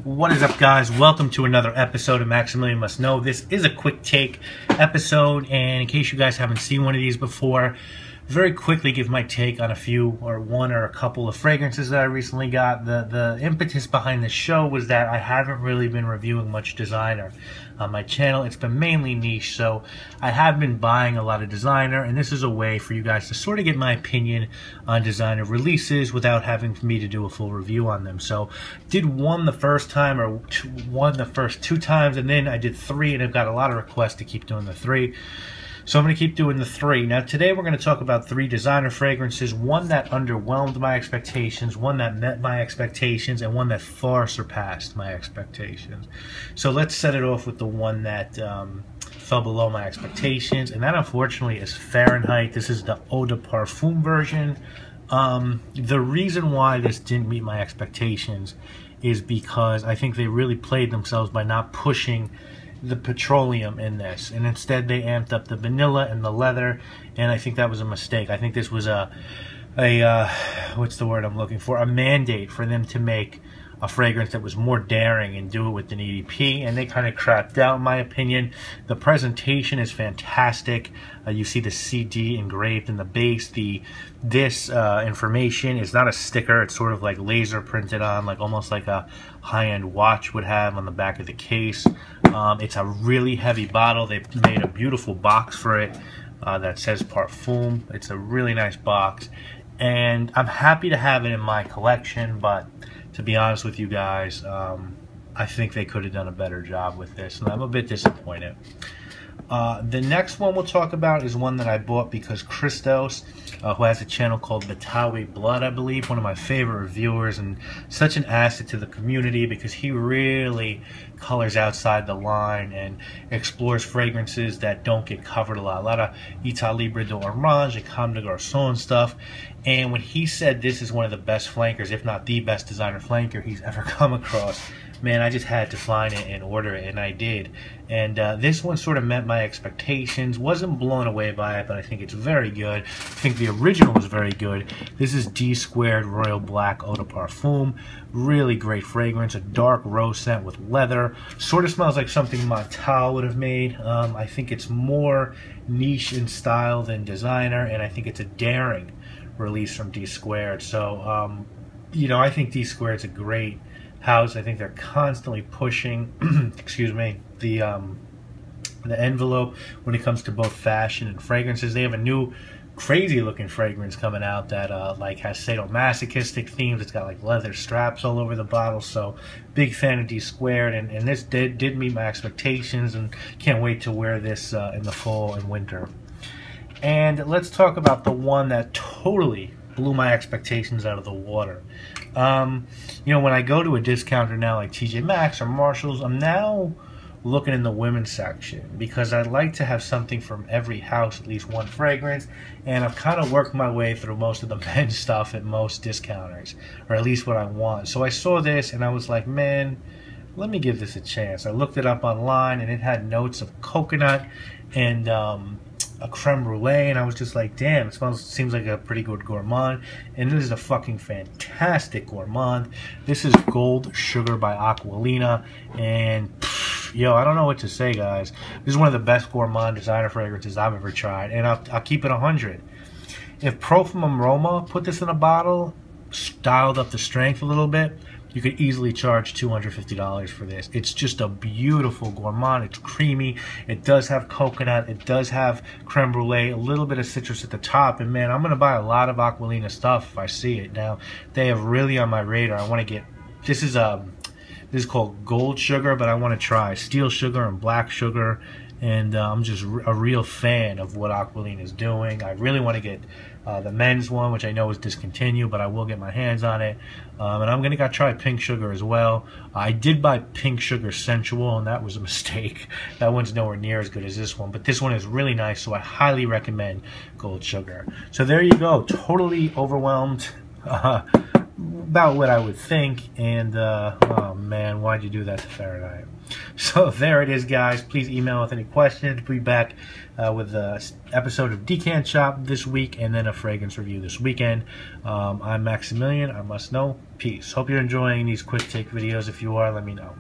What is up, guys? Welcome to another episode of Maximilian Must Know. This is a quick take episode, and in case you guys haven't seen one of these before, very quickly give my take on one or a couple of fragrances that I recently got. The impetus behind this show was that I haven't really been reviewing much designer on my channel. It's been mainly niche, so I have been buying a lot of designer, and this is a way for you guys to sort of get my opinion on designer releases without having for me to do a full review on them. So did one the first time, or one the first two times, and then I did three, and I've got a lot of requests to keep doing the three. So I'm going to keep doing the three. Now today we're going to talk about three designer fragrances, one that underwhelmed my expectations, one that met my expectations, and one that far surpassed my expectations. So let's set it off with the one that fell below my expectations, and that unfortunately is Fahrenheit. This is the Eau de Parfum version. The reason why this didn't meet my expectations is because I think they really played themselves by not pushing the petroleum in this, and instead they amped up the vanilla and the leather, and I think that was a mistake. I think this was a what's the word I'm looking for, a mandate for them to make a fragrance that was more daring and do it with an EDP, and they kind of crapped out in my opinion. The presentation is fantastic. You see the CD engraved in the base. This information is not a sticker, it's sort of like laser printed on, like almost like a high-end watch would have on the back of the case. It's a really heavy bottle. They've made a beautiful box for it that says Parfum. It's a really nice box, and I'm happy to have it in my collection, but to be honest with you guys, I think they could have done a better job with this, and I'm a bit disappointed. The next one we'll talk about is one that I bought because Christos, who has a channel called Batawi Blood, I believe, one of my favorite reviewers, and such an asset to the community because he really colors outside the line and explores fragrances that don't get covered a lot of État Libre d'Orange and Comme des Garçons stuff. And when he said this is one of the best flankers, if not the best designer flanker he's ever come across, man, I just had to find it and order it, and I did. And this one sort of met my expectations. Wasn't blown away by it, but I think it's very good. I think the original was very good. This is Dsquared Royal Black Eau de Parfum. Really great fragrance. A dark rose scent with leather. Sort of smells like something Montal would have made. I think it's more niche in style than designer, and I think it's a daring release from Dsquared. So, you know, I think Dsquared's a great house. I think they're constantly pushing excuse me, the envelope when it comes to both fashion and fragrances. They have a new crazy looking fragrance coming out that like has sadomasochistic themes. It's got like leather straps all over the bottle, so big fan of Dsquared, and this did meet my expectations, and can't wait to wear this in the fall and winter. And let's talk about the one that totally blew my expectations out of the water. You know, when I go to a discounter now like TJ Maxx or Marshalls, I'm now looking in the women's section because I'd like to have something from every house, at least one fragrance, and I've kind of worked my way through most of the men's stuff at most discounters, or at least what I want. So I saw this and I was like, man, let me give this a chance. I looked it up online, and it had notes of coconut and a creme brulee, and I was just like, damn, it seems like a pretty good gourmand. And this is a fucking fantastic gourmand. This is Gold Sugar by Aquolina, and yo, I don't know what to say, guys. This is one of the best gourmand designer fragrances I've ever tried, and I'll keep it 100. If Profumum Roma put this in a bottle, styled up the strength a little bit, you could easily charge $250 for this. It's just a beautiful gourmand. It's creamy. It does have coconut. It does have creme brulee, a little bit of citrus at the top. And man, I'm going to buy a lot of Aquolina stuff if I see it. Now, they have really on my radar. I want to get, this is called Gold Sugar, but I want to try Steel Sugar and Black Sugar. And I'm just a real fan of what Aquolina is doing. I really want to get the men's one, which I know is discontinued, but I will get my hands on it. And I'm going to try Pink Sugar as well. I did buy Pink Sugar Sensual, and that was a mistake. That one's nowhere near as good as this one, but this one is really nice, so I highly recommend Gold Sugar. So there you go. Totally overwhelmed about what I would think, and oh man, why'd you do that to Fahrenheit? So there it is, guys. Please email with any questions. We'll be back with an episode of Decant Shop this week and then a fragrance review this weekend. I'm Maximilian. I must know. Peace. Hope you're enjoying these quick take videos. If you are, let me know.